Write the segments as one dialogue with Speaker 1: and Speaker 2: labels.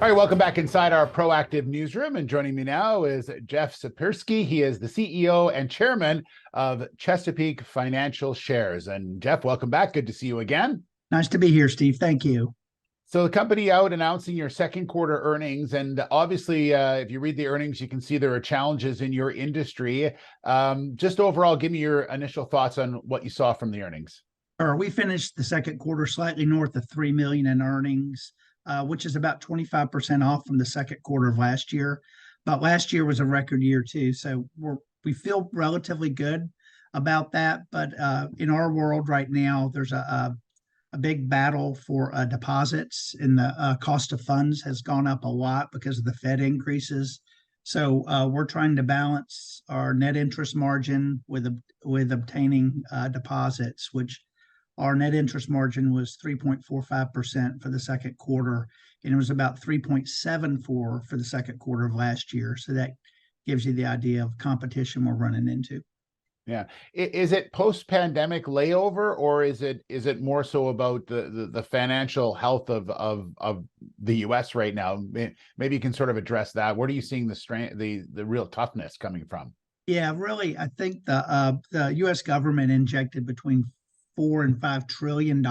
Speaker 1: All right, welcome back inside our proactive newsroom. And joining me now is Jeff Szyperski. He is the CEO and chairman of Chesapeake Financial Shares. And Jeff, welcome back. Good to see you again.
Speaker 2: Nice to be here, Steve. Thank you.
Speaker 1: So the company out announcing your second quarter earnings. And obviously, if you read the earnings, you can see there are challenges in your industry. Just overall, give me your initial thoughts on what you saw from the earnings.
Speaker 2: We finished the second quarter slightly north of $3 million in earnings, which is about 25% off from the second quarter of last year. But last year was a record year too, so we feel relatively good about that. But in our world right now, there's a big battle for deposits, and the cost of funds has gone up a lot because of the Fed increases. So we're trying to balance our net interest margin with obtaining deposits, which our net interest margin was 3.45% for the second quarter, and it was about 3.74 for the second quarter of last year. So that gives you the idea of competition we're running into.
Speaker 1: Yeah. Is it post-pandemic layover, or is it more so about the financial health of the US right now? Maybe you can sort of address that. Where are you seeing the strength, the real toughness coming from?
Speaker 2: Yeah, really, I think the US government injected between $4 and $5 trillion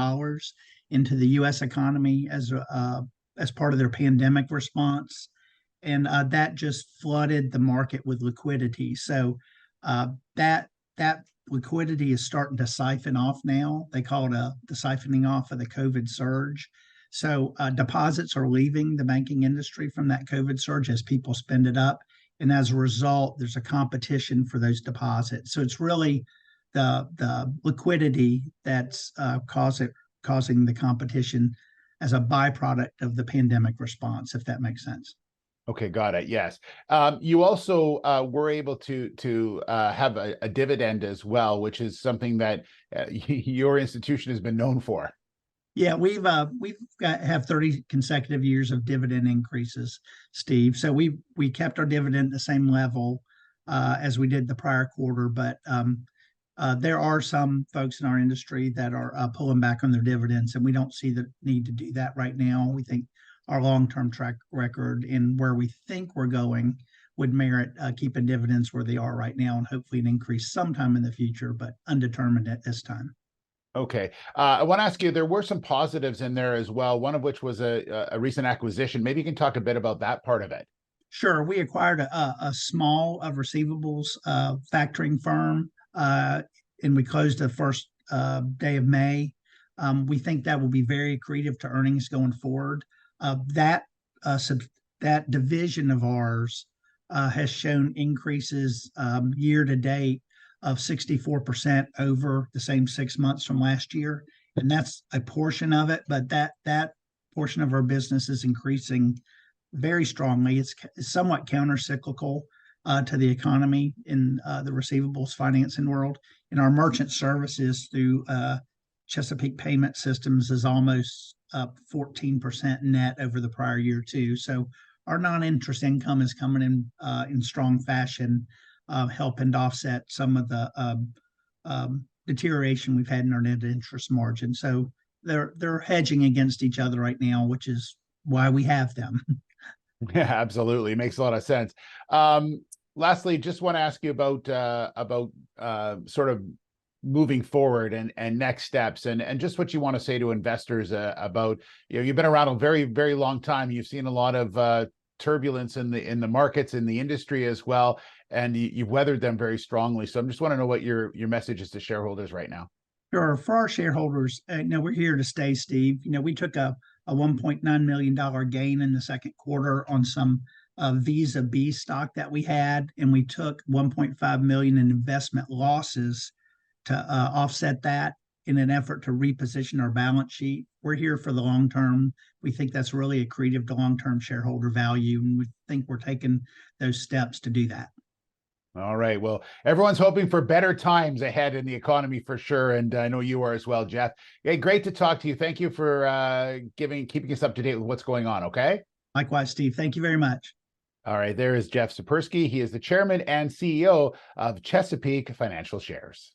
Speaker 2: into the U.S. economy as part of their pandemic response, and that just flooded the market with liquidity. So that liquidity is starting to siphon off now. They call it the siphoning off of the COVID surge. So deposits are leaving the banking industry from that COVID surge as people spend it up, and as a result, there's a competition for those deposits. So it's really the liquidity that's causing the competition as a byproduct of the pandemic response, if that makes sense.
Speaker 1: Okay, got it. Yes. You also were able to have a dividend as well, which is something that your institution has been known for.
Speaker 2: Yeah, have 30 consecutive years of dividend increases, Steve. So we kept our dividend at the same level as we did the prior quarter, but there are some folks in our industry that are pulling back on their dividends, and we don't see the need to do that right now. We think our long-term track record and where we think we're going would merit keeping dividends where they are right now, and hopefully an increase sometime in the future, but undetermined at this time.
Speaker 1: Okay. I want to ask you, there were some positives in there as well, one of which was a recent acquisition. Maybe you can talk a bit about that part of it.
Speaker 2: Sure. We acquired a small receivables factoring firm, and we closed the first day of May. We think that will be very accretive to earnings going forward. That division of ours has shown increases year to date of 64% over the same 6 months from last year, and that's a portion of it. But that portion of our business is increasing very strongly. It's somewhat counter-cyclical to the economy in the receivables financing world. And our merchant services through Chesapeake Payment Systems is almost up 14% net over the prior year too. So our non-interest income is coming in strong fashion, helping to offset some of the deterioration we've had in our net interest margin. So they're hedging against each other right now, which is why we have them.
Speaker 1: Yeah, absolutely. Makes a lot of sense. Lastly, just want to ask you about sort of moving forward and next steps, and just what you want to say to investors about, you've been around a very, very long time. You've seen a lot of turbulence in the markets, in the industry as well, and you've weathered them very strongly. So I just want to know what your message is to shareholders right now.
Speaker 2: Sure. For our shareholders, we're here to stay, Steve. We took a $1.9 million gain in the second quarter on some Visa B stock that we had, and we took $1.5 million in investment losses to offset that in an effort to reposition our balance sheet. We're here for the long term. We think that's really accretive to long-term shareholder value, and we think we're taking those steps to do that.
Speaker 1: All right. Well, everyone's hoping for better times ahead in the economy for sure, and I know you are as well, Jeff. Hey, great to talk to you. Thank you for keeping us up to date with what's going on. Okay.
Speaker 2: Likewise, Steve. Thank you very much.
Speaker 1: All right. There is Jeff Szyperski. He is the chairman and CEO of Chesapeake Financial Shares.